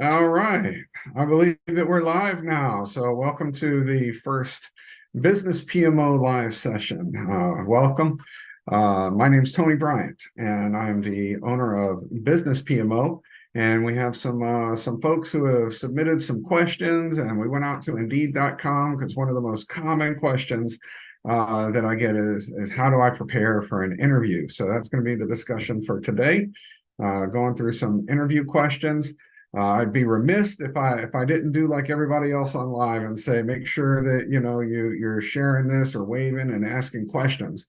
All right. I believe that we're live now. So, welcome to the first Business PMO live session. Welcome. My name is Tony Bryant, and I'm the owner of Business PMO. And we have some folks who have submitted some questions, and we went out to Indeed.com because one of the most common questions that I get is how do I prepare for an interview? So that's going to be the discussion for today. Going through some interview questions. I'd be remiss if I didn't do like everybody else on live and say make sure that you're sharing this or waving and asking questions.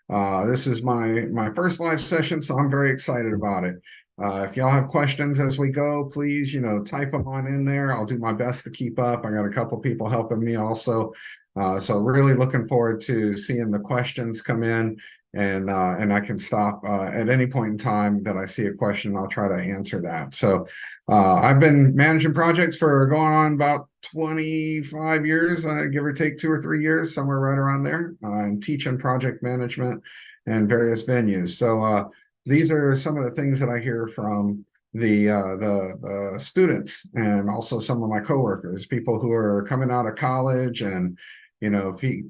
This is my first live session, so I'm very excited about it. If y'all have questions as we go, please type them on in there. I'll do my best to keep up. I got a couple people helping me also, so really looking forward to seeing the questions come in. And I can stop at any point in time that I see a question. I'll try to answer that. So I've been managing projects for going on about 25 years, give or take 2 or 3 years, somewhere right around there. And teaching project management and various venues. So these are some of the things that I hear from the students and also some of my coworkers, people who are coming out of college and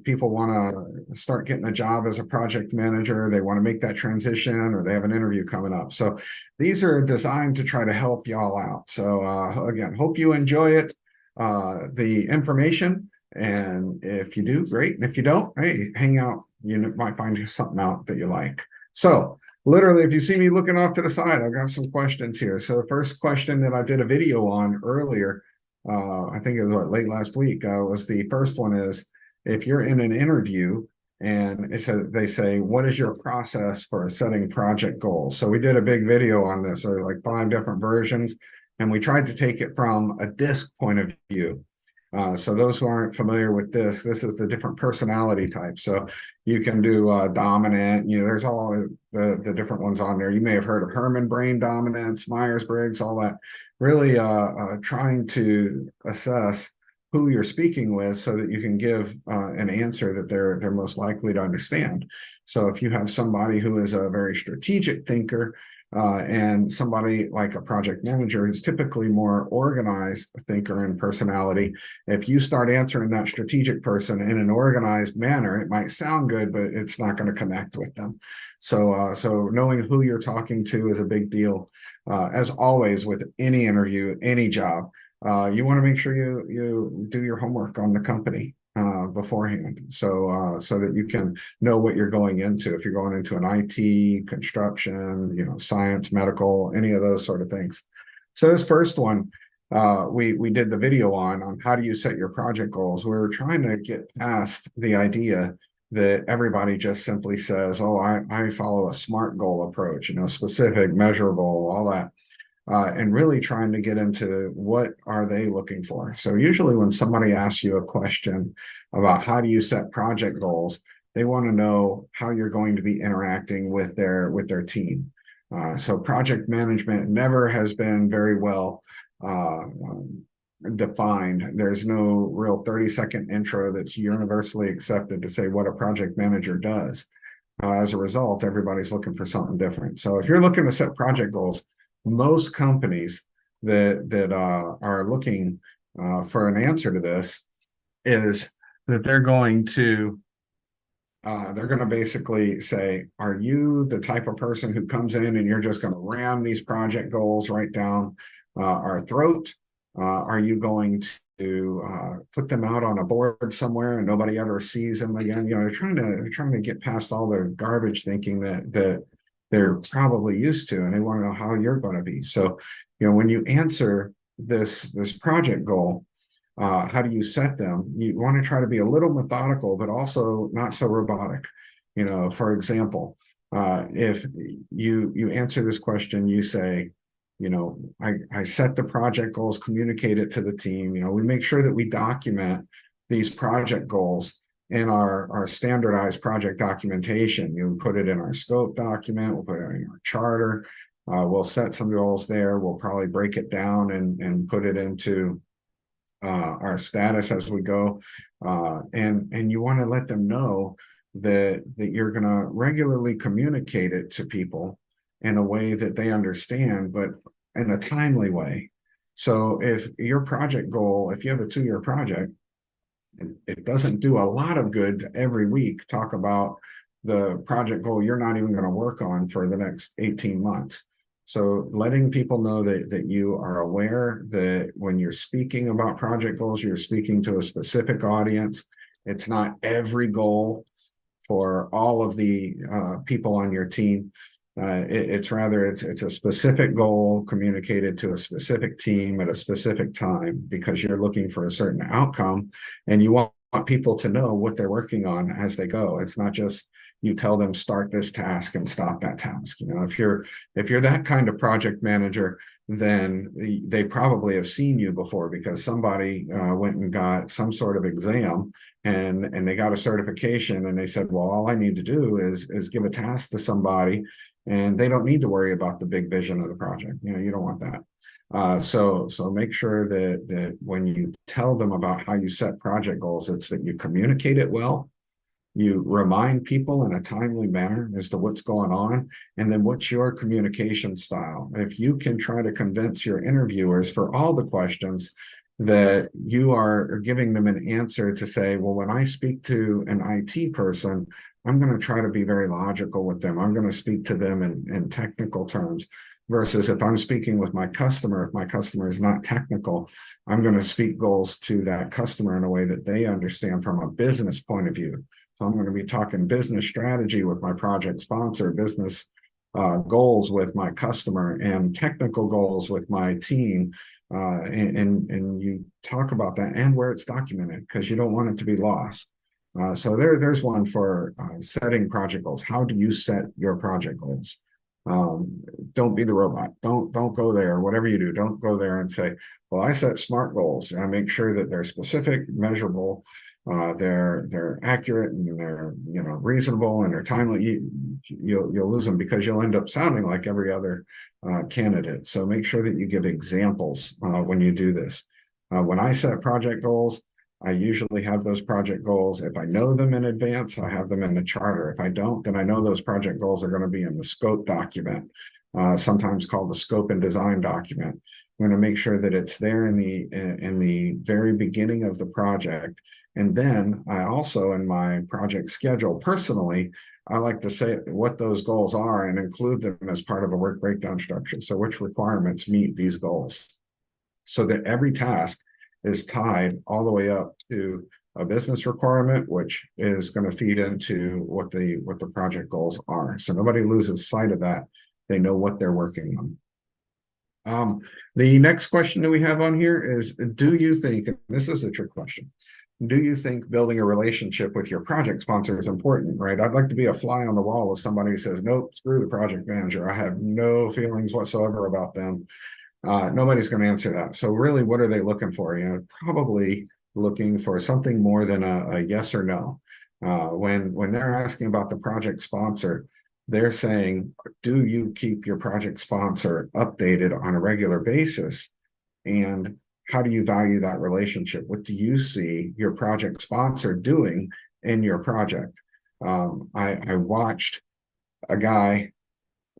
people want to start getting a job as a project manager, they want to make that transition, or they have an interview coming up. So these are designed to try to help y'all out. So again, hope you enjoy it, the information. And if you do, great. And if you don't, hey, hang out. You might find something out that you like. So literally, if you see me looking off to the side, I've got some questions here. So the first question that I did a video on earlier, I think it was late last week, was the first one is, if you're in an interview and they say, what is your process for setting project goals? So we did a big video on this, or like 5 different versions, and we tried to take it from a DISC point of view. So those who aren't familiar with this is the different personality types. So you can do dominant, there's all the different ones on there. You may have heard of Herman brain dominance, Myers-Briggs, all that. Really trying to assess who you're speaking with so that you can give an answer that they're most likely to understand. So if you have somebody who is a very strategic thinker, and somebody like a project manager is typically more organized thinker and personality. If you start answering that strategic person in an organized manner, it might sound good, but it's not going to connect with them. So knowing who you're talking to is a big deal. As always, with any interview, any job, you want to make sure you do your homework on the company beforehand, so that you can know what you're going into. If you're going into an IT, construction, science, medical, any of those sort of things. So this first one, we did the video on how do you set your project goals. We're trying to get past the idea that everybody just simply says, oh, I follow a SMART goal approach, specific, measurable, all that. And really trying to get into what are they looking for. So usually when somebody asks you a question about how do you set project goals, they want to know how you're going to be interacting with their team. So project management never has been very well defined. There's no real 30-second intro that's universally accepted to say what a project manager does. As a result, everybody's looking for something different. So if you're looking to set project goals, most companies that are looking for an answer to this is that they're going to basically say, are you the type of person who comes in and you're just going to ram these project goals right down our throat? Are you going to put them out on a board somewhere and nobody ever sees them again? They're trying to get past all the garbage thinking that they're probably used to, and they want to know how you're going to be. So, when you answer this project goal, how do you set them? You want to try to be a little methodical, but also not so robotic. For example, if you answer this question, you say, I set the project goals, communicate it to the team. We make sure that we document these project goals in our standardized project documentation. You put it in our scope document, we'll put it in our charter, we'll set some goals there, we'll probably break it down and put it into our status as we go. And you want to let them know that you're going to regularly communicate it to people in a way that they understand, but in a timely way. So if your project goal, if you have a 2-year project, it doesn't do a lot of good every week talk about the project goal you're not even going to work on for the next 18 months. So letting people know that you are aware that when you're speaking about project goals, you're speaking to a specific audience. It's not every goal for all of the people on your team. It's rather it's a specific goal communicated to a specific team at a specific time because you're looking for a certain outcome, and you want people to know what they're working on as they go. It's not just you tell them start this task and stop that task. If you're that kind of project manager, then they probably have seen you before because somebody went and got some sort of exam and they got a certification and they said, well, all I need to do is give a task to somebody and they don't need to worry about the big vision of the project. You don't want that. So make sure that when you tell them about how you set project goals, it's that you communicate it well, you remind people in a timely manner as to what's going on, and then what's your communication style. If you can try to convince your interviewers for all the questions that you are giving them an answer to say, well, when I speak to an IT person, I'm going to try to be very logical with them. I'm going to speak to them in technical terms. Versus if I'm speaking with my customer, if my customer is not technical, I'm going to speak goals to that customer in a way that they understand from a business point of view. So I'm going to be talking business strategy with my project sponsor, business goals with my customer, and technical goals with my team. And you talk about that and where it's documented because you don't want it to be lost. So there's one for setting project goals. How do you set your project goals? Don't be the robot. Don't go there. Whatever you do, don't go there and say, well, I set SMART goals and I make sure that they're specific, measurable, they're accurate, and they're reasonable, and they're timely. You'll lose them because you'll end up sounding like every other candidate. So make sure that you give examples when you do this. When I set project goals, I usually have those project goals. If I know them in advance, I have them in the charter. If I don't, then I know those project goals are going to be in the scope document, sometimes called the scope and design document. I'm going to make sure that it's there in the very beginning of the project. And then I also, in my project schedule, personally, I like to say what those goals are and include them as part of a work breakdown structure. So which requirements meet these goals, so that every task is tied all the way up to a business requirement, which is going to feed into what the project goals are. So nobody loses sight of that. They know what they're working on. The next question that we have on here is, do you think, and this is a trick question, do you think building a relationship with your project sponsor is important, right? I'd like to be a fly on the wall of somebody who says, nope, screw the project manager. I have no feelings whatsoever about them. Nobody's going to answer that. So really, what are they looking for? Probably looking for something more than a yes or no. When they're asking about the project sponsor, they're saying, do you keep your project sponsor updated on a regular basis? And how do you value that relationship? What do you see your project sponsor doing in your project? I watched a guy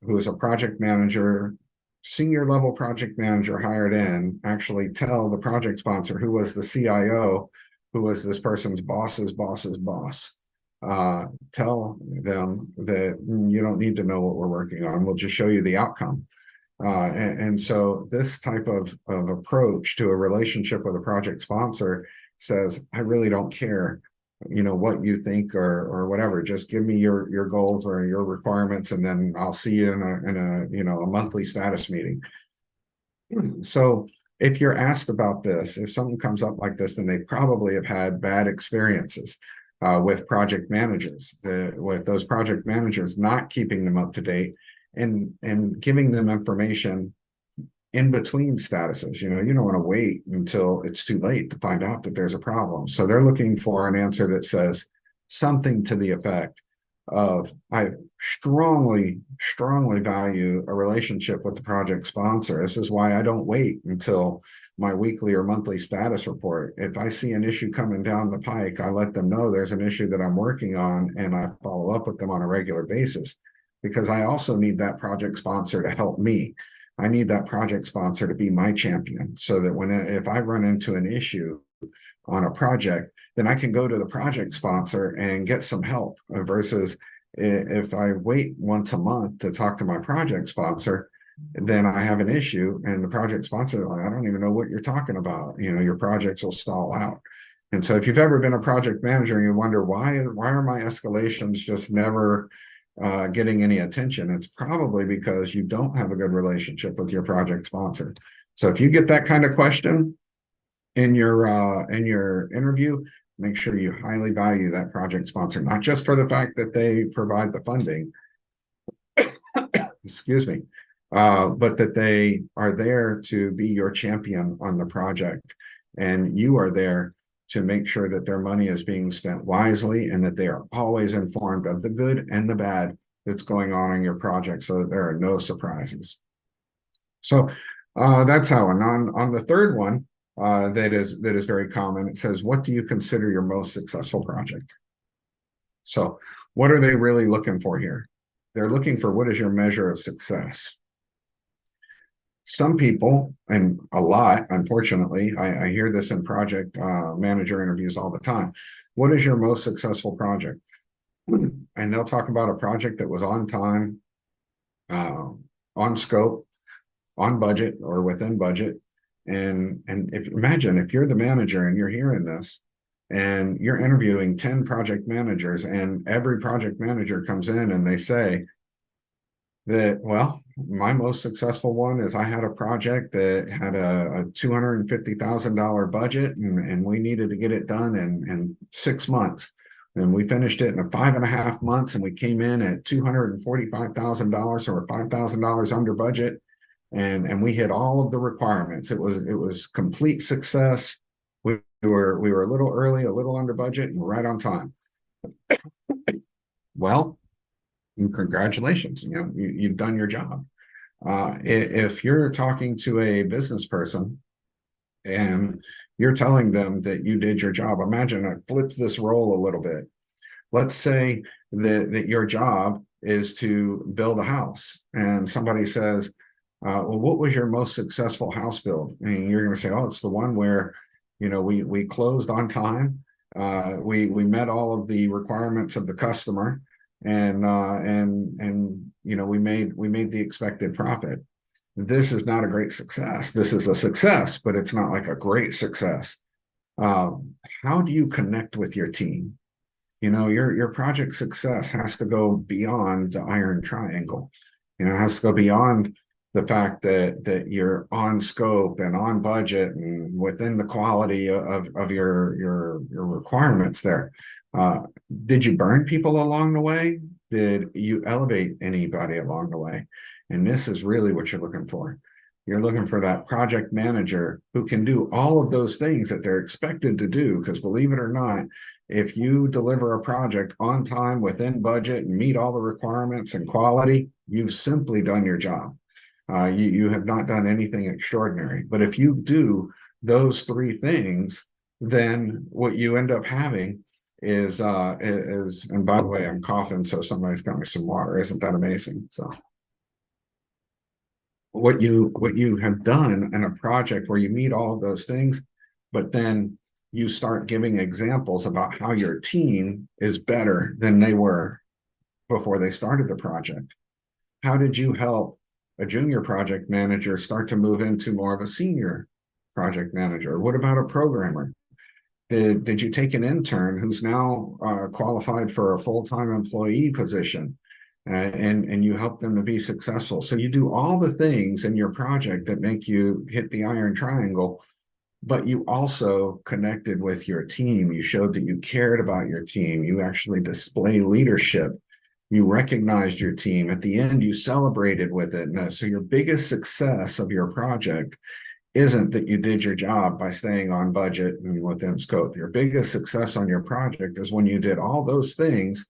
who is a project manager, senior level project manager hired in, actually tell the project sponsor, who was the CIO, who was this person's boss's boss's boss, tell them that you don't need to know what we're working on. We'll just show you the outcome. And so this type of approach to a relationship with a project sponsor says, I really don't care what you think or whatever. Just give me your goals or your requirements, and then I'll see you in a monthly status meeting. So if you're asked about this, if something comes up like this, then they probably have had bad experiences with project managers, with those project managers not keeping them up to date and giving them information in between statuses. You don't want to wait until it's too late to find out that there's a problem. So they're looking for an answer that says something to the effect of, I strongly value a relationship with the project sponsor. This is why I don't wait until my weekly or monthly status report. If I see an issue coming down the pike, I let them know there's an issue that I'm working on, and I follow up with them on a regular basis, because I also need that project sponsor to help me. I need that project sponsor to be my champion so that if I run into an issue on a project, then I can go to the project sponsor and get some help versus if I wait once a month to talk to my project sponsor, then I have an issue and the project sponsor, like, I don't even know what you're talking about. Your projects will stall out. And so if you've ever been a project manager and you wonder why are my escalations just never getting any attention, it's probably because you don't have a good relationship with your project sponsor. So if you get that kind of question in your interview, make sure you highly value that project sponsor, not just for the fact that they provide the funding, excuse me, but that they are there to be your champion on the project, and you are there to make sure that their money is being spent wisely and that they are always informed of the good and the bad that's going on in your project so that there are no surprises. So that's how. And on the third one, that is very common. It says, what do you consider your most successful project? So what are they really looking for here? They're looking for, what is your measure of success? Some people, and a lot, unfortunately, I hear this in project manager interviews all the time. What is your most successful project? And they'll talk about a project that was on time, on scope, on budget or within budget. And imagine if you're the manager and you're hearing this and you're interviewing 10 project managers, and every project manager comes in and they say that, well, my most successful one is I had a project that had a $250,000 budget and we needed to get it done in 6 months. And we finished it in 5.5 months, and we came in at $245,000, or $5,000 under budget. And we hit all of the requirements. It was complete success. We were a little early, a little under budget, and right on time. Well, congratulations, you've done your job. If you're talking to a business person and you're telling them that you did your job, imagine I flipped this role a little bit. Let's say that your job is to build a house, and somebody says, well, what was your most successful house build? And you're going to say, oh, it's the one where, we closed on time. We met all of the requirements of the customer, and we made the expected profit. This is not a great success. This is a success, but it's not like a great success. How do you connect with your team? Your project success has to go beyond the iron triangle. It has to go beyond the fact that you're on scope and on budget and within the quality of your requirements there. Did you burn people along the way? Did you elevate anybody along the way? And this is really what you're looking for. You're looking for that project manager who can do all of those things that they're expected to do, because believe it or not, if you deliver a project on time, within budget, and meet all the requirements and quality, you've simply done your job. You have not done anything extraordinary. But if you do those three things, then what you end up having is, and by the way, I'm coughing, so somebody's got me some water. Isn't that amazing? So what you have done in a project where you meet all of those things, but then you start giving examples about how your team is better than they were before they started the project. How did you help a junior project manager start to move into more of a senior project manager? What about a programmer? Did you take an intern who's now qualified for a full-time employee position, and you help them to be successful? So you do all the things in your project that make you hit the iron triangle, but you also connected with your team. You showed that you cared about your team. You actually display leadership. You recognized your team. At the end, you celebrated with it. And so your biggest success of your project isn't that you did your job by staying on budget and within scope. Your biggest success on your project is when you did all those things,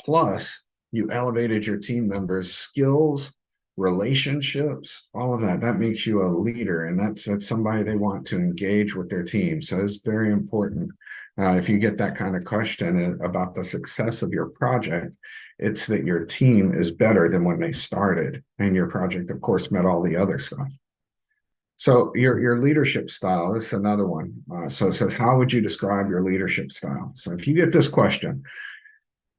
plus you elevated your team members' skills relationships, all of that, that makes you a leader, and that's somebody they want to engage with their team. So it's very important. If you get that kind of question about the success of your project, it's that your team is better than when they started, and your project, of course, met all the other stuff. So your leadership style, this is another one. So it says, how would you describe your leadership style? So if you get this question,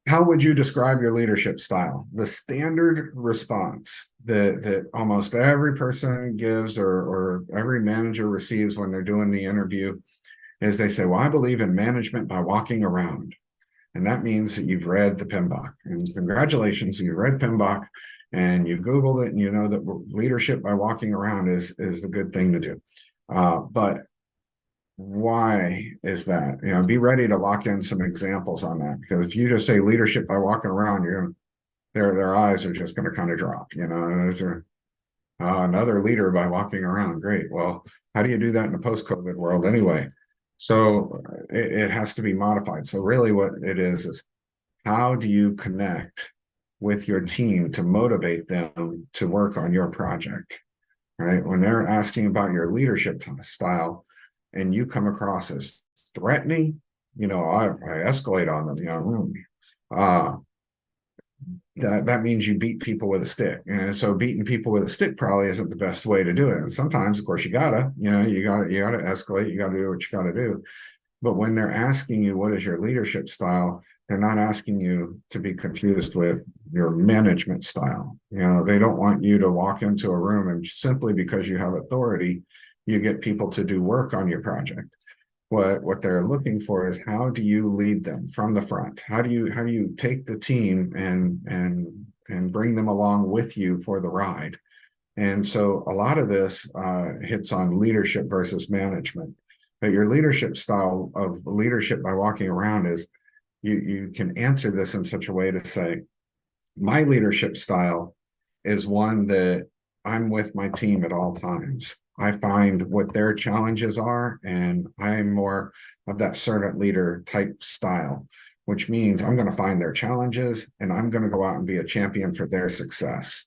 how would you describe your leadership style? The standard response that almost every person gives, or every manager receives when they're doing the interview, is they say, well, I believe in management by walking around. And that means that you've read the PMBOK. And congratulations, you've read PMBOK and you Googled it, and you know that leadership by walking around is the good thing to do. But why is that? Be ready to lock in some examples on that, because if you just say leadership by walking around, their eyes are just going to kind of drop. Is there another leader by walking around? Great. Well, how do you do that in a post-COVID world anyway? So it has to be modified. So really what it is how do you connect with your team to motivate them to work on your project, right? When they're asking about your leadership style and you come across as threatening, I escalate on them, that means you beat people with a stick. And so beating people with a stick probably isn't the best way to do it. And sometimes, of course, you gotta escalate, you gotta do what you gotta do. But when they're asking you, what is your leadership style? They're not asking you to be confused with your management style. They don't want you to walk into a room and simply because you have authority, you get people to do work on your project. What they're looking for is, how do you lead them from the front? How do you take the team and bring them along with you for the ride? And so a lot of this hits on leadership versus management. But your leadership style of leadership by walking around is, you can answer this in such a way to say, my leadership style is one that I'm with my team at all times. I find what their challenges are, and I'm more of that servant leader type style, which means I'm going to find their challenges and I'm going to go out and be a champion for their success.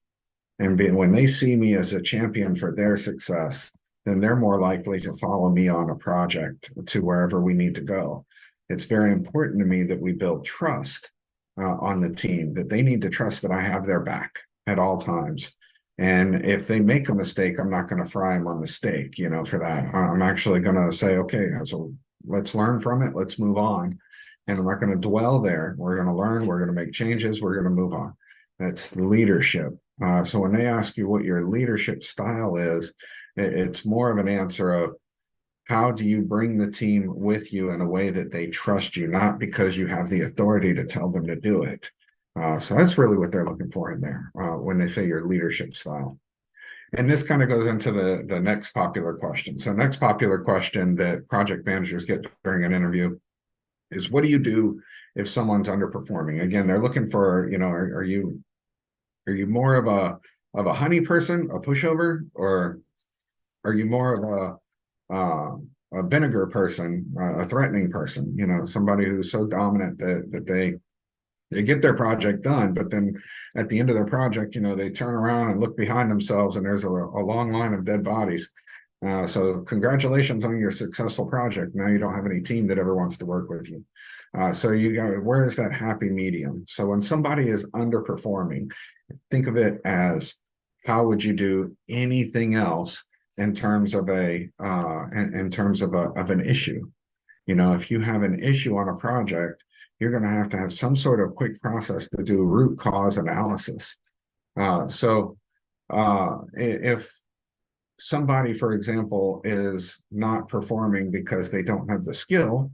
And when they see me as a champion for their success, then they're more likely to follow me on a project to wherever we need to go. It's very important to me that we build trust on the team, that they need to trust that I have their back at all times. And if they make a mistake, I'm not going to fry them on the steak, for that. I'm actually going to say, okay, so let's learn from it. Let's move on. And I'm not going to dwell there. We're going to learn. We're going to make changes. We're going to move on. That's leadership. So when they ask you what your leadership style is, it's more of an answer of, how do you bring the team with you in a way that they trust you, not because you have the authority to tell them to do it. So that's really what they're looking for in there when they say your leadership style. And this kind of goes into the next popular question. So next popular question that project managers get during an interview is, what do you do if someone's underperforming? Again, they're looking for, are you more of a honey person, a pushover, or are you more of a vinegar person, a threatening person, somebody who's so dominant that they get their project done, but then at the end of their project, they turn around and look behind themselves and there's a long line of dead bodies. So congratulations on your successful project. Now you don't have any team that ever wants to work with you. So where is that happy medium? So when somebody is underperforming, think of it as, how would you do anything else in terms of an issue? If you have an issue on a project, you're going to have some sort of quick process to do root cause analysis. If somebody, for example, is not performing because they don't have the skill,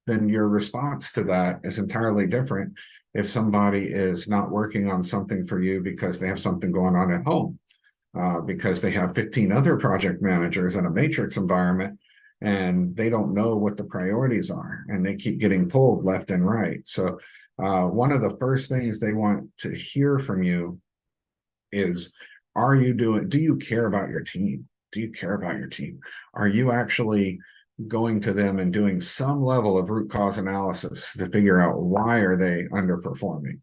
then your response to that is entirely different if somebody is not working on something for you because they have something going on at home, because they have 15 other project managers in a matrix environment and they don't know what the priorities are and they keep getting pulled left and right. So one of the first things they want to hear from you is, do you care about your team? Do you care about your team? Are you actually going to them and doing some level of root cause analysis to figure out why are they underperforming?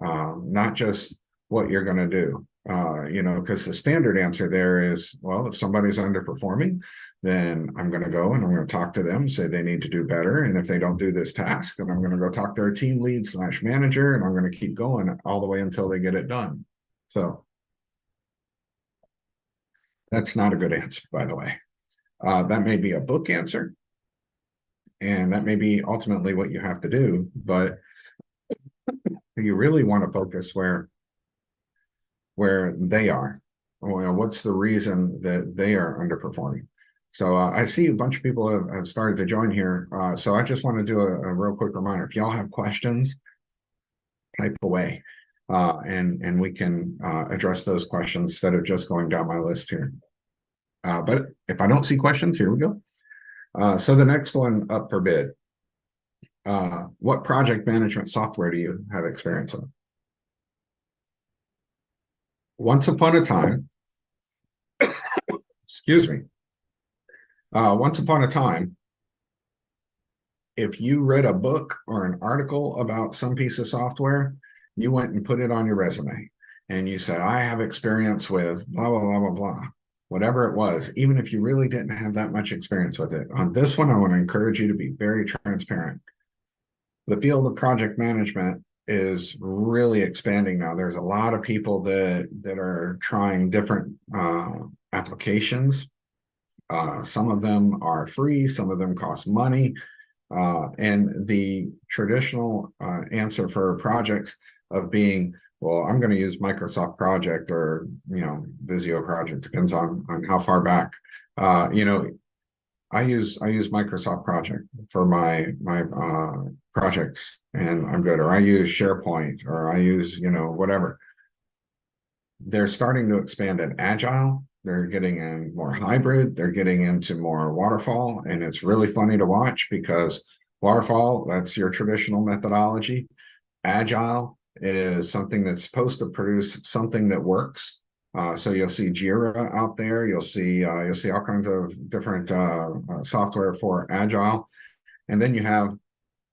Not just what you're going to do. because the standard answer there is, well, if somebody's underperforming, then I'm going to go and I'm going to talk to them, say they need to do better. And if they don't do this task, then I'm going to go talk to their team lead / manager, and I'm going to keep going all the way until they get it done. So that's not a good answer, by the way. That may be a book answer, and that may be ultimately what you have to do, but you really want to focus where they are. What's the reason that they are underperforming? So I see a bunch of people have started to join here. So I just want to do a real quick reminder. If y'all have questions, type away, and we can address those questions instead of just going down my list here. But if I don't see questions, here we go. So the next one up for bid. What project management software do you have experience with? Once upon a time, excuse me. Once upon a time, if you read a book or an article about some piece of software, you went and put it on your resume and you said, I have experience with blah, blah, blah, blah, blah, whatever it was, even if you really didn't have that much experience with it. On this one, I want to encourage you to be very transparent. The field of project management is really expanding now. There's a lot of people that are trying different applications. Some of them are free, some of them cost money. And the traditional answer for projects of being, well, I'm going to use Microsoft Project or, Visio Project, depends on how far back. I use Microsoft Project for my projects, and I'm good. Or I use SharePoint, or I use, whatever. They're starting to expand in Agile. They're getting in more hybrid. They're getting into more waterfall. And it's really funny to watch because waterfall, that's your traditional methodology. Agile is something that's supposed to produce something that works. So you'll see Jira out there. You'll see all kinds of different software for Agile. And then you have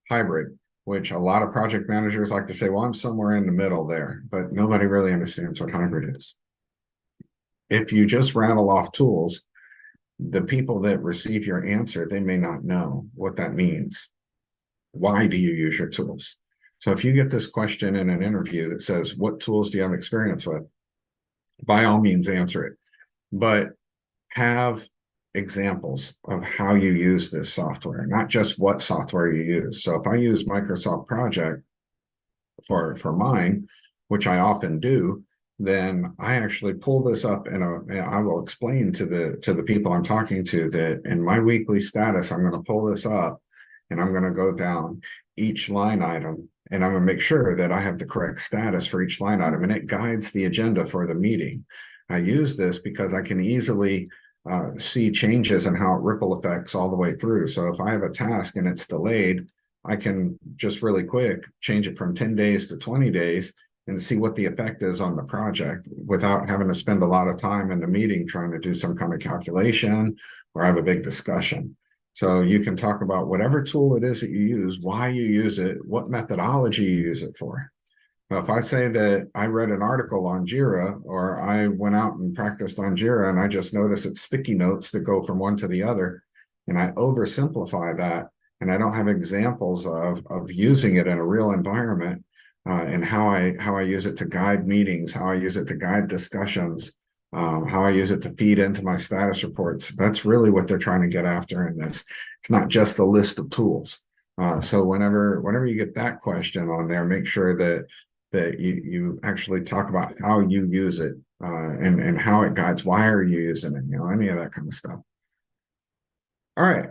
hybrid, which a lot of project managers like to say, well, I'm somewhere in the middle there, but nobody really understands what hybrid is. If you just rattle off tools, the people that receive your answer, they may not know what that means. Why do you use your tools? So if you get this question in an interview that says, what tools do you have experience with? By all means, answer it. But have examples of how you use this software, not just what software you use. So if I use Microsoft Project for mine, which I often do, then I actually pull this up and I will explain to the people I'm talking to that in my weekly status, I'm going to pull this up and I'm going to go down each line item and I'm going to make sure that I have the correct status for each line item, and it guides the agenda for the meeting. I use this because I can easily see changes and how it ripple effects all the way through. So if I have a task and it's delayed, I can just really quick change it from 10 days to 20 days and see what the effect is on the project without having to spend a lot of time in the meeting trying to do some kind of calculation or have a big discussion. So you can talk about whatever tool it is that you use, why you use it, what methodology you use it for. Now, if I say that I read an article on Jira or I went out and practiced on Jira and I just notice it's sticky notes that go from one to the other, and I oversimplify that, and I don't have examples of using it in a real environment, and how I use it to guide meetings, how I use it to guide discussions, how I use it to feed into my status reports. That's really what they're trying to get after in this. It's not just a list of tools. So whenever you get that question on there, make sure that you actually talk about how you use it, and how it guides. Why are you using it? Any of that kind of stuff. All right.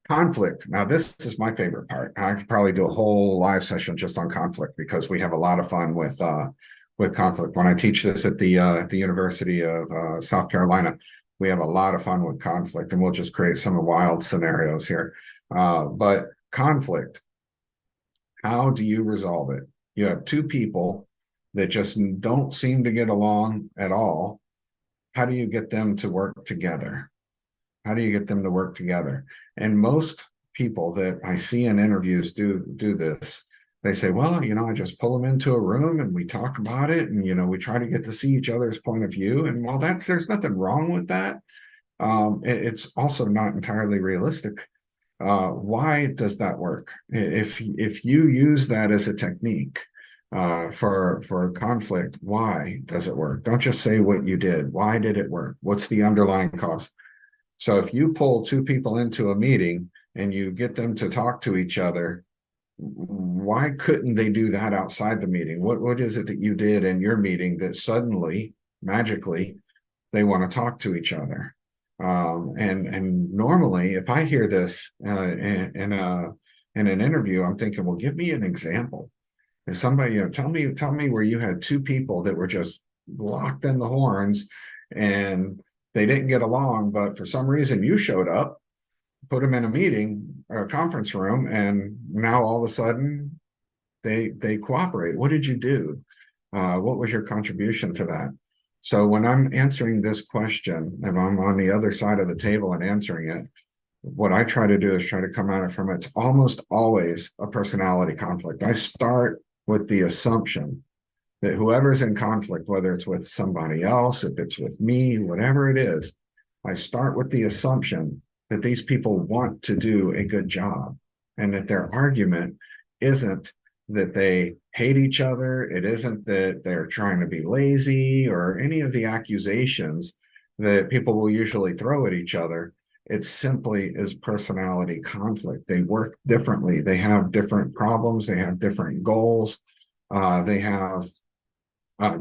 Conflict. Now, this is my favorite part. I could probably do a whole live session just on conflict because we have a lot of fun with conflict. When I teach this at the University of South Carolina, we have a lot of fun with conflict, and we'll just create some wild scenarios here. But conflict, how do you resolve it? You have two people that just don't seem to get along at all. How do you get them to work together? How do you get them to work together? And most people that I see in interviews do this. they say, well, I just pull them into a room and we talk about it, and we try to get to see each other's point of view. And while there's nothing wrong with that, it's also not entirely realistic. Why does that work? If you use that as a technique for conflict, why does it work? Don't just say what you did. Why did it work? What's the underlying cause? So if you pull two people into a meeting and you get them to talk to each other, why couldn't they do that outside the meeting? What is it that you did in your meeting that suddenly, magically, they want to talk to each other? And normally, if I hear this in an interview, I'm thinking, well, give me an example. If somebody, tell me where you had two people that were just locked in the horns and they didn't get along, but for some reason you showed up, put them in a meeting or a conference room, and now all of a sudden they cooperate. What did you do? What was your contribution to that? So when I'm answering this question, if I'm on the other side of the table and answering it, what I try to do is try to come at it from, it's almost always a personality conflict. I start with the assumption that whoever's in conflict, whether it's with somebody else, if it's with me, whatever it is, I start with the assumption that these people want to do a good job, and that their argument isn't that they hate each other. It isn't that they're trying to be lazy or any of the accusations that people will usually throw at each other. It simply is personality conflict. They work differently. They have different problems. They have different goals. They have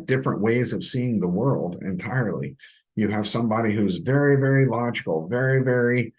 different ways of seeing the world entirely. You have somebody who's very, very logical, very, very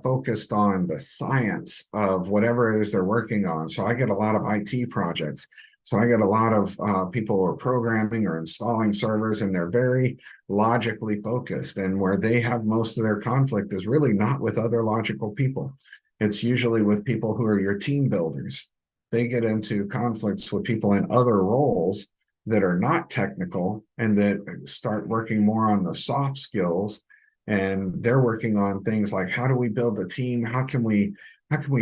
focused on the science of whatever it is they're working on. So I get a lot of IT projects. So I get a lot of people who are programming or installing servers, and they're very logically focused. And where they have most of their conflict is really not with other logical people. It's usually with people who are your team builders. They get into conflicts with people in other roles that are not technical and that start working more on the soft skills. And they're working on things like, how do we build a team? How can we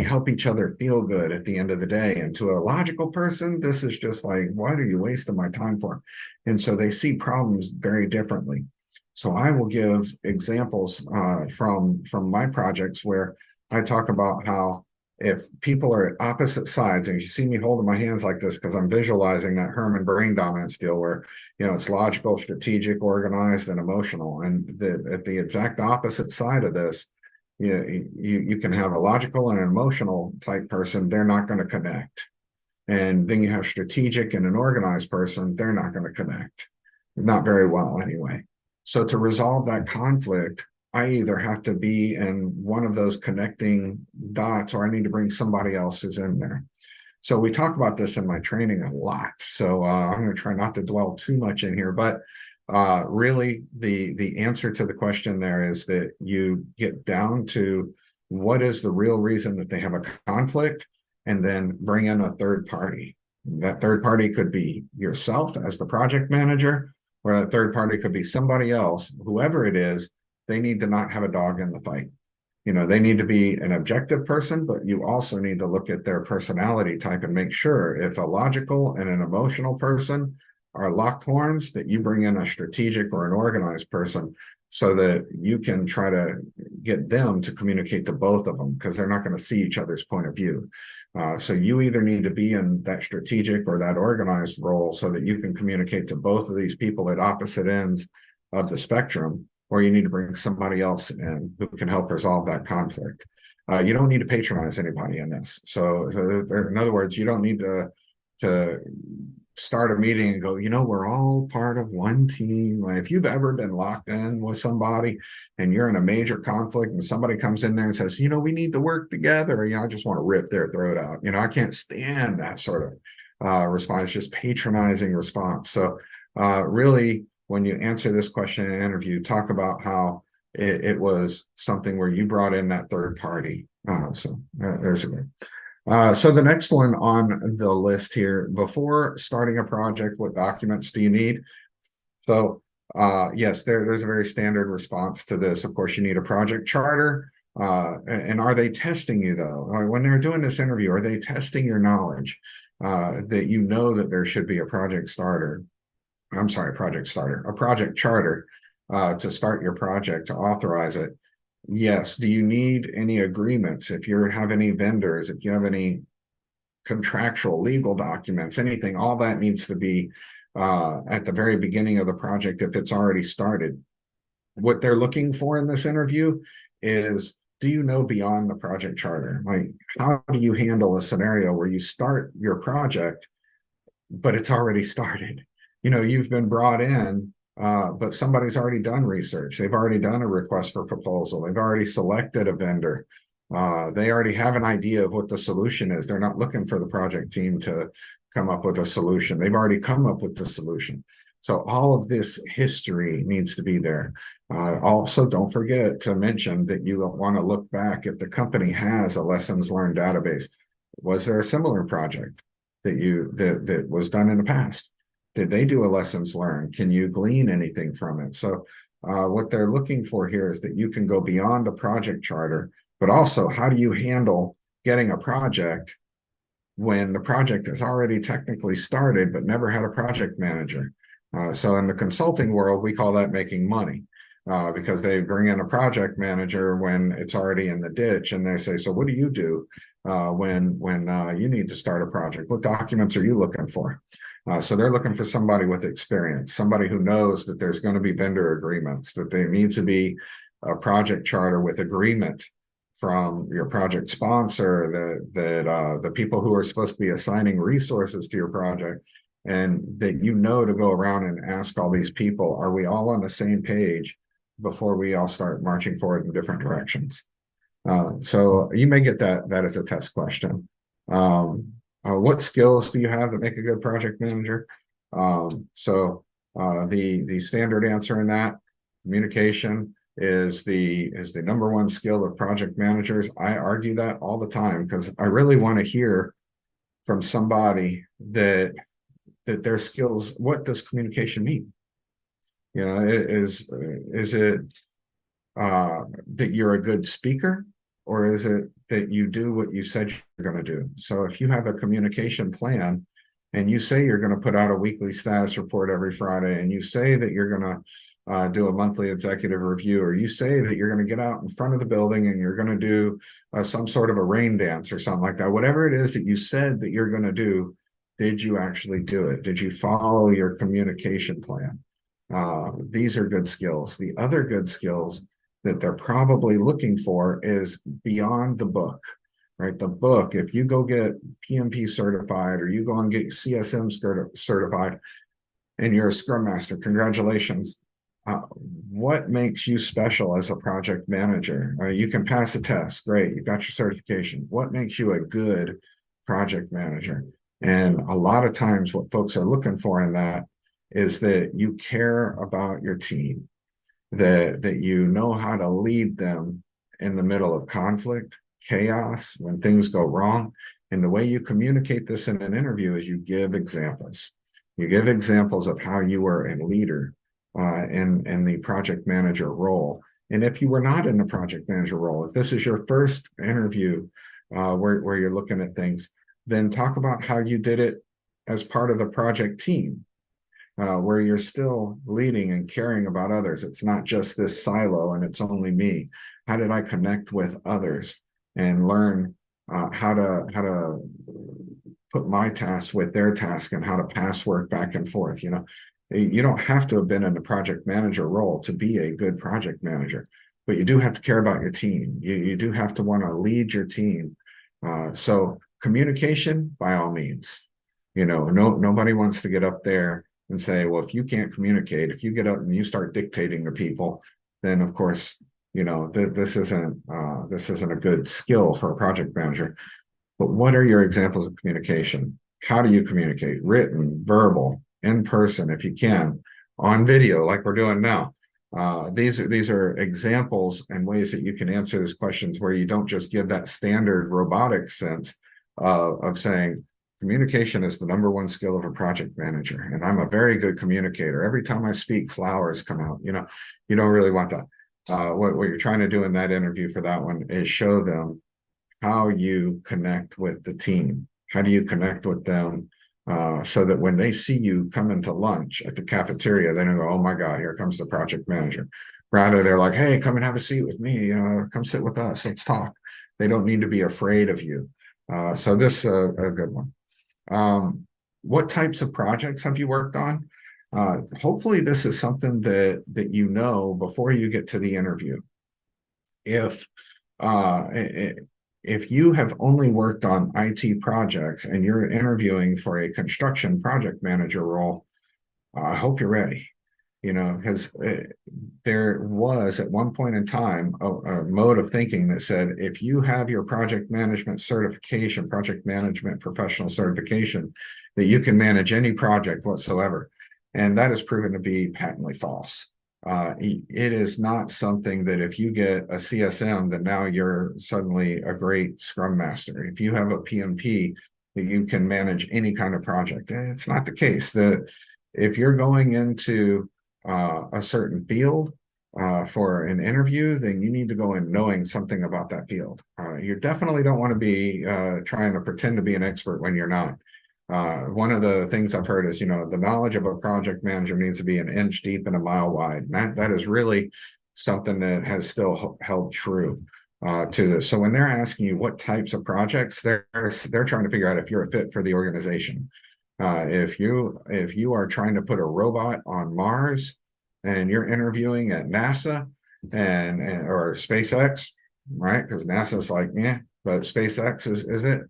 help each other feel good at the end of the day? And to a logical person, this is just like, what are you wasting my time for? And so they see problems very differently. So I will give examples from my projects where I talk about how if people are at opposite sides, and you see me holding my hands like this because I'm visualizing that Herman brain dominance deal where, it's logical, strategic, organized, and emotional. And at the exact opposite side of this, you can have a logical and an emotional type person. They're not going to connect. And then you have strategic and an organized person. They're not going to connect. Not very well anyway. So to resolve that conflict, I either have to be in one of those connecting dots, or I need to bring somebody else who's in there. So we talk about this in my training a lot. So I'm going to try not to dwell too much in here, but really the answer to the question there is that you get down to what is the real reason that they have a conflict, and then bring in a third party. That third party could be yourself as the project manager, or that third party could be somebody else. Whoever it is, they need to not have a dog in the fight. They need to be an objective person, but you also need to look at their personality type and make sure if a logical and an emotional person are locked horns, that you bring in a strategic or an organized person so that you can try to get them to communicate to both of them, because they're not going to see each other's point of view. So you either need to be in that strategic or that organized role so that you can communicate to both of these people at opposite ends of the spectrum, or you need to bring somebody else in who can help resolve that conflict. You don't need to patronize anybody in this. So in other words, you don't need to start a meeting and go, we're all part of one team. Like if you've ever been locked in with somebody and you're in a major conflict and somebody comes in there and says, we need to work together, I just want to rip their throat out. I can't stand that sort of response, just patronizing response. So really, when you answer this question in an interview, talk about how it was something where you brought in that third party. There's a good. So the next one on the list here, before starting a project, what documents do you need? So yes, there's a very standard response to this. Of course, you need a project charter. And are they testing you though? When they're doing this interview, are they testing your knowledge? that you know that there should be a project starter. I'm sorry, project starter, a project charter to start your project, to authorize it. Yes. Do you need any agreements? If you have any vendors, if you have any contractual legal documents, anything, all that needs to be at the very beginning of the project if it's already started. What they're looking for in this interview is, do you know beyond the project charter? Like, how do you handle a scenario where you start your project, but it's already started? You've been brought in, but somebody's already done research. They've already done a request for proposal. They've already selected a vendor. They already have an idea of what the solution is. They're not looking for the project team to come up with a solution. They've already come up with the solution. So all of this history needs to be there. Also, don't forget to mention that you want to look back if the company has a lessons learned database. Was there a similar project that was done in the past? Did they do a lessons learned? Can you glean anything from it? So what they're looking for here is that you can go beyond a project charter, but also how do you handle getting a project when the project is already technically started, but never had a project manager? So in the consulting world, we call that making money. Because they bring in a project manager when it's already in the ditch, and they say, so what do you do when you need to start a project? What documents are you looking for? So they're looking for somebody with experience, somebody who knows that there's going to be vendor agreements, that there needs to be a project charter with agreement from your project sponsor, that the people who are supposed to be assigning resources to your project, and that to go around and ask all these people, are we all on the same page before we all start marching forward in different directions? So you may get that as a test question. What skills do you have that make a good project manager? The standard answer in that, communication is the number one skill of project managers. I argue that all the time because I really want to hear from somebody that their skills. What does communication mean? Is it that you're a good speaker, or is it that you do what you said you're going to do? So if you have a communication plan and you say you're going to put out a weekly status report every Friday, and you say that you're going to do a monthly executive review, or you say that you're going to get out in front of the building and you're going to do some sort of a rain dance or something like that, whatever it is that you said that you're going to do, did you actually do it? Did you follow your communication plan? These are good skills. The other good skills that they're probably looking for is beyond the book, right? The book, if you go get PMP certified or you go and get CSM certified and you're a Scrum Master, congratulations. What makes you special as a project manager? You can pass a test, great, you got your certification. What makes you a good project manager? And a lot of times what folks are looking for in that is that you care about your team, that you know how to lead them in the middle of conflict, chaos, when things go wrong. And the way you communicate this in an interview is you give examples. You give examples of how you were a leader in the project manager role. And if you were not in the project manager role, if this is your first interview where you're looking at things, then talk about how you did it as part of the project team. Where you're still leading and caring about others. It's not just this silo and it's only me. How did I connect with others and learn how to put my task with their task and how to pass work back and forth? You don't have to have been in the project manager role to be a good project manager, but you do have to care about your team. You do have to want to lead your team. So communication, by all means. Nobody wants to get up there and say, well, if you can't communicate, if you get up and you start dictating to people, then of course, this isn't a good skill for a project manager. But what are your examples of communication? How do you communicate? Written, verbal, in person, if you can, on video, like we're doing now. These are examples and ways that you can answer these questions where you don't just give that standard robotic sense of saying, communication is the number one skill of a project manager, and I'm a very good communicator. Every time I speak, flowers come out. You don't really want that. What you're trying to do in that interview for that one is show them how you connect with the team, How do you connect with them so that when they see you come into lunch at the cafeteria, they don't go, oh my God, here comes the project manager. Rather, they're like, hey, come and have a seat with me. Come sit with us. Let's talk. They don't need to be afraid of you. So this a good one. What types of projects have you worked on? Hopefully this is something that you know before you get to the interview. If uh, if you have only worked on IT projects and you're interviewing for a construction project manager role, I hope you're ready. Because there was at one point in time a mode of thinking that said if you have your project management certification, project management professional certification, that you can manage any project whatsoever. And that has proven to be patently false. It is not something that if you get a CSM, that now you're suddenly a great Scrum Master. If you have a PMP, that you can manage any kind of project. It's not the case. If you're going into a certain field for an interview, then you need to go in knowing something about that field. You definitely don't want to be trying to pretend to be an expert when you're not. One of the things I've heard is, the knowledge of a project manager needs to be an inch deep and a mile wide. And that is really something that has still held true to this. So when they're asking you what types of projects, they're trying to figure out if you're a fit for the organization. If you are trying to put a robot on Mars and you're interviewing at NASA or SpaceX, right? Because NASA's like, yeah, but SpaceX is it?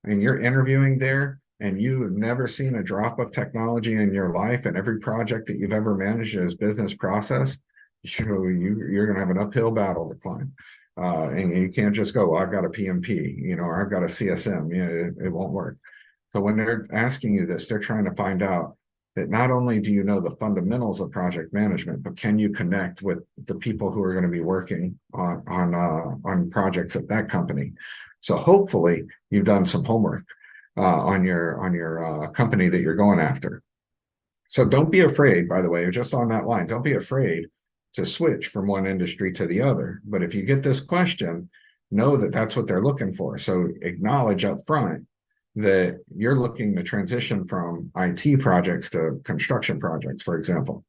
And you're interviewing there and you've never seen a drop of technology in your life, and every project that you've ever managed is business process, you're going to have an uphill battle to climb. And you can't just go, well, I've got a PMP, or I've got a CSM. It won't work. So when they're asking you this, they're trying to find out that not only do you know the fundamentals of project management, but can you connect with the people who are going to be working on projects at that company? So hopefully you've done some homework on your company that you're going after. So don't be afraid, by the way, just on that line, don't be afraid to switch from one industry to the other. But if you get this question, know that that's what they're looking for. So acknowledge up front that you're looking to transition from IT projects to construction projects, for example,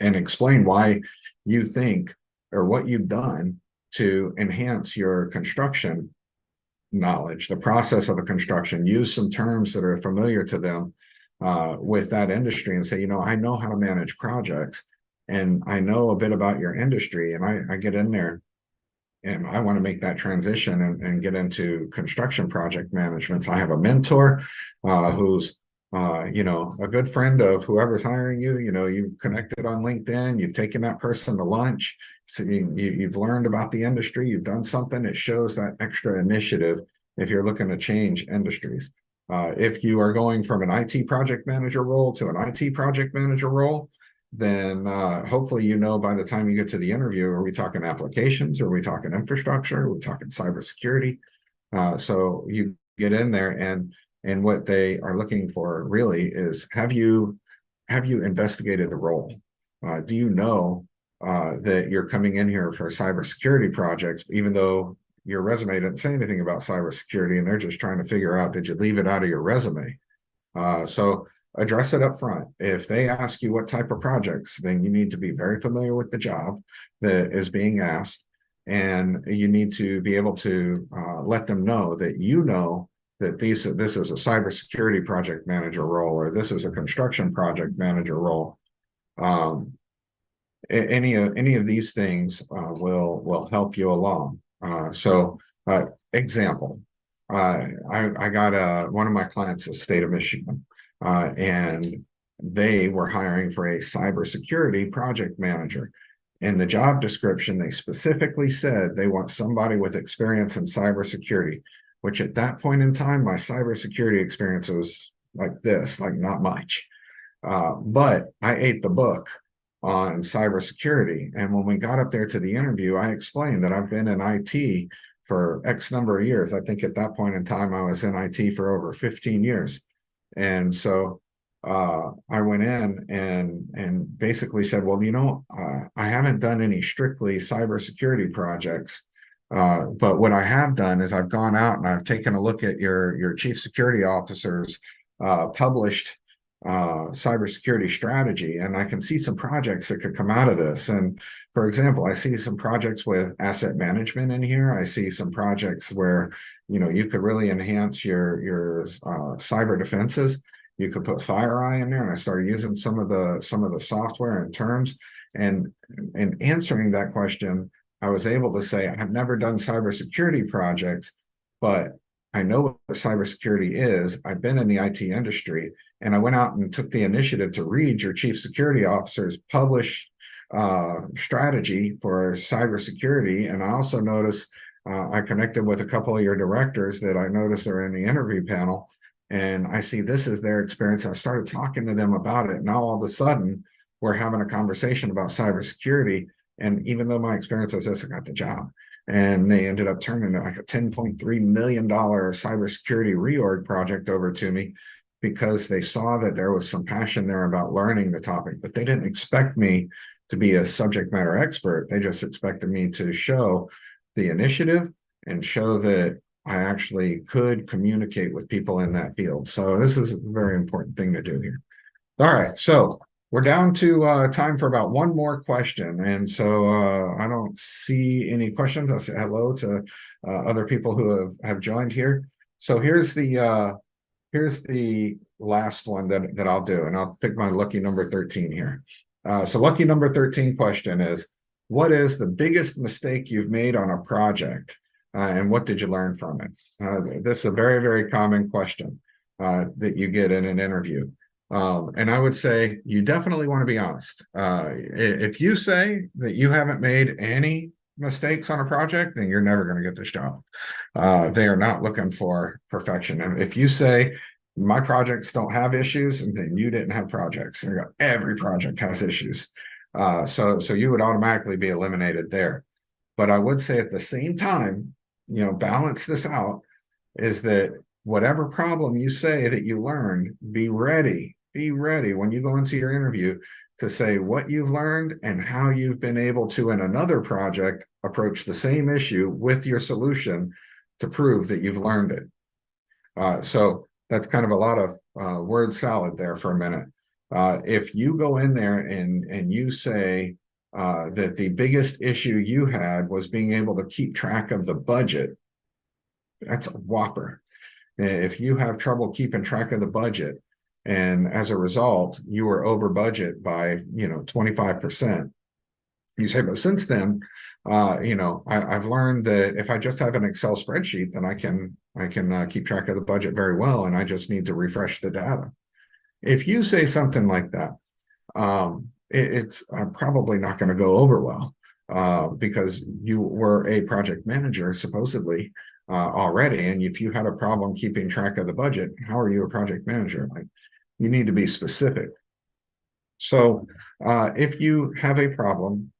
and explain why you think or what you've done to enhance your construction knowledge, the process of a construction. Use some terms that are familiar to them with that industry and say, I know how to manage projects and I know a bit about your industry, and I get in there and I want to make that transition and get into construction project management. So I have a mentor who's, a good friend of whoever's hiring you. You've connected on LinkedIn, you've taken that person to lunch, so you've learned about the industry, you've done something. It shows that extra initiative if you're looking to change industries. If you are going from an IT project manager role to an IT project manager role, then hopefully by the time you get to the interview, are we talking applications? Are we talking infrastructure? Are we talking cybersecurity? So you get in there, and what they are looking for really is, have you investigated the role? Do you know that you're coming in here for cybersecurity projects, even though your resume didn't say anything about cybersecurity, and they're just trying to figure out, did you leave it out of your resume? So address it up front. If they ask you what type of projects, then you need to be very familiar with the job that is being asked. And you need to be able to let them know that that this is a cybersecurity project manager role, or this is a construction project manager role. Any of these things will help you along. Example, I got one of my clients, the state of Michigan, and they were hiring for a cybersecurity project manager. In the job description, they specifically said they want somebody with experience in cybersecurity, which at that point in time, my cybersecurity experience was like not much. But I ate the book on cybersecurity. And when we got up there to the interview, I explained that I've been in IT for X number of years. I think at that point in time, I was in IT for over 15 years. And so I went in and basically said, well, I haven't done any strictly cybersecurity projects, But what I have done is I've gone out and I've taken a look at your chief security officer's published cybersecurity strategy, and I can see some projects that could come out of this. And for example, I see some projects with asset management in here. I see some projects where you could really enhance your cyber defenses. You could put FireEye in there, and I started using some of the software and terms. And in answering that question, I was able to say, I've never done cybersecurity projects, but I know what cybersecurity is. I've been in the IT industry, and I went out and took the initiative to read your chief security officer's published strategy for cybersecurity. And I also noticed I connected with a couple of your directors that I noticed are in the interview panel, and I see this is their experience. And I started talking to them about it. Now all of a sudden, we're having a conversation about cybersecurity. And even though my experience was this, I got the job. And they ended up turning like a $10.3 million cybersecurity reorg project over to me because they saw that there was some passion there about learning the topic, but they didn't expect me to be a subject matter expert. They just expected me to show the initiative and show that I actually could communicate with people in that field. So this is a very important thing to do here. All right, so we're down to time for about one more question. And so I don't see any questions. I'll say hello to other people who have joined here. So here's the last one that I'll do, and I'll pick my lucky number 13 here. So lucky number 13 question is, what is the biggest mistake you've made on a project? And what did you learn from it? This is a very, very common question that you get in an interview. And I would say you definitely want to be honest. If you say that you haven't made any mistakes on a project, then you're never going to get this job. They are not looking for perfection. And if you say my projects don't have issues, then you didn't have projects. Every project has issues. So you would automatically be eliminated there. But I would say at the same time, balance this out, is that whatever problem you say that you learned, be ready when you go into your interview to say what you've learned and how you've been able to, in another project, approach the same issue with your solution to prove that you've learned it. So that's kind of a lot of word salad there for a minute. If you go in there and you say that the biggest issue you had was being able to keep track of the budget, that's a whopper. If you have trouble keeping track of the budget, and as a result, you were over budget by 25%, you say, but since then, I've learned that if I just have an Excel spreadsheet, then I can keep track of the budget very well, and I just need to refresh the data. If you say something like that, it's probably not going to go over well because you were a project manager, supposedly, already. And if you had a problem keeping track of the budget, how are you a project manager? Like, you need to be specific. So if you have a problem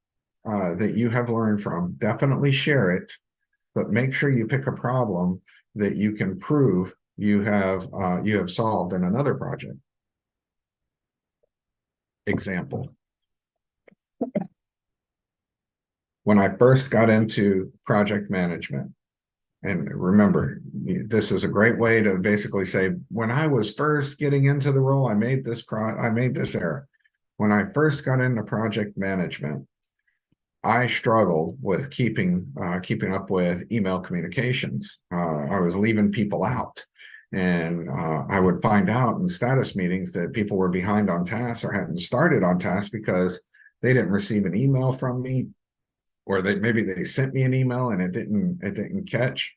that you have learned from, definitely share it, but make sure you pick a problem that you can prove you have solved in another project. Example. When I first got into project management, and remember, this is a great way to basically say, when I was first getting into the role, I made this error. When I first got into project management, I struggled with keeping up with email communications. I was leaving people out, and I would find out in status meetings that people were behind on tasks or hadn't started on tasks because they didn't receive an email from me, or maybe they sent me an email and it didn't catch.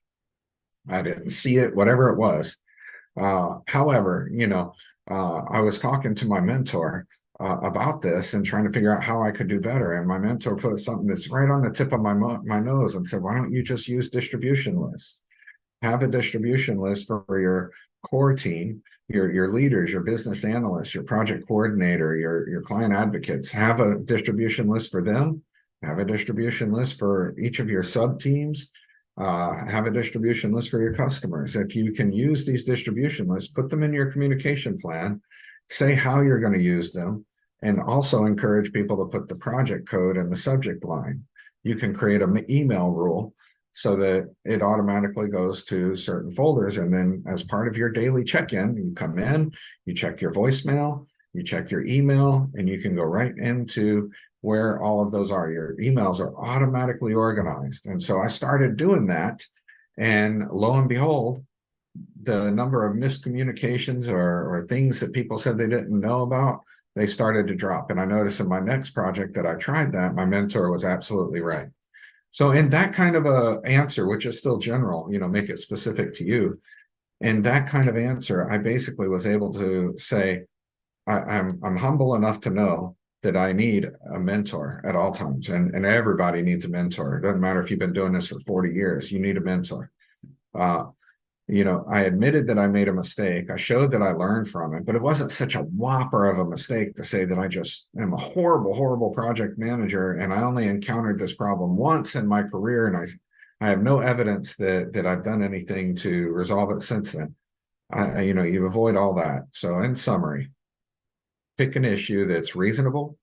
I didn't see it, whatever it was. However, I was talking to my mentor about this and trying to figure out how I could do better. And my mentor put something that's right on the tip of my nose and said, why don't you just use distribution lists? Have a distribution list for your core team, your leaders, your business analysts, your project coordinator, your client advocates. Have a distribution list for them. Have a distribution list for each of your sub teams. Have a distribution list for your customers. If you can use these distribution lists, put them in your communication plan, say how you're going to use them, and also encourage people to put the project code in the subject line. You can create an email rule so that it automatically goes to certain folders. And then as part of your daily check-in, you come in, you check your voicemail, you check your email, and you can go right into where all of those are. Your emails are automatically organized. And so I started doing that. And lo and behold, the number of miscommunications or things that people said they didn't know about, they started to drop. And I noticed in my next project that I tried that, my mentor was absolutely right. So in that kind of a answer, which is still general, make it specific to you. In that kind of answer, I basically was able to say, I'm humble enough to know that I need a mentor at all times. And everybody needs a mentor. It doesn't matter if you've been doing this for 40 years, you need a mentor. I admitted that I made a mistake. I showed that I learned from it, but it wasn't such a whopper of a mistake to say that I just am a horrible, horrible project manager. And I only encountered this problem once in my career. And I have no evidence that I've done anything to resolve it since then. You avoid all that. So in summary, pick an issue that's reasonable,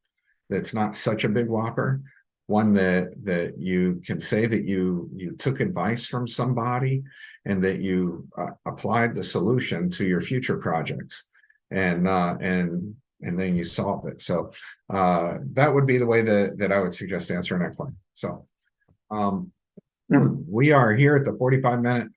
that's not such a big whopper, one that you can say that you took advice from somebody and that you applied the solution to your future projects, and then you solved it. So that would be the way that I would suggest answering that question. So we are here at the 45-minute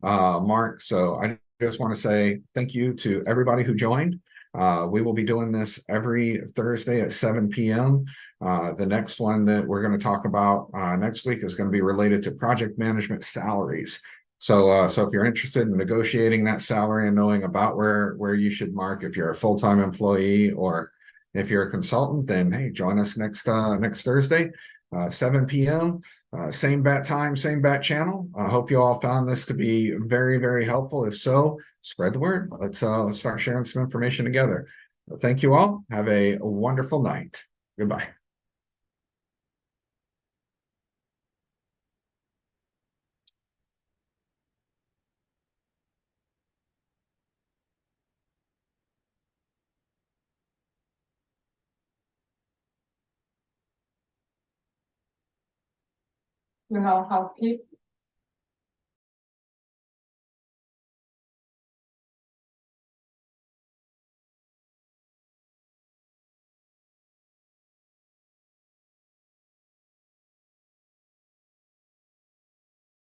mark. So I just want to say thank you to everybody who joined. We will be doing this every Thursday at 7 p.m. The next one that we're going to talk about next week is going to be related to project management salaries. So if you're interested in negotiating that salary and knowing about where you should mark, if you're a full-time employee or if you're a consultant, then hey, join us next Thursday, 7 p.m. Same bat time, same bat channel. I hope you all found this to be very, very helpful. If so, spread the word. Let's start sharing some information together. Thank you all. Have a wonderful night. Goodbye. You know how people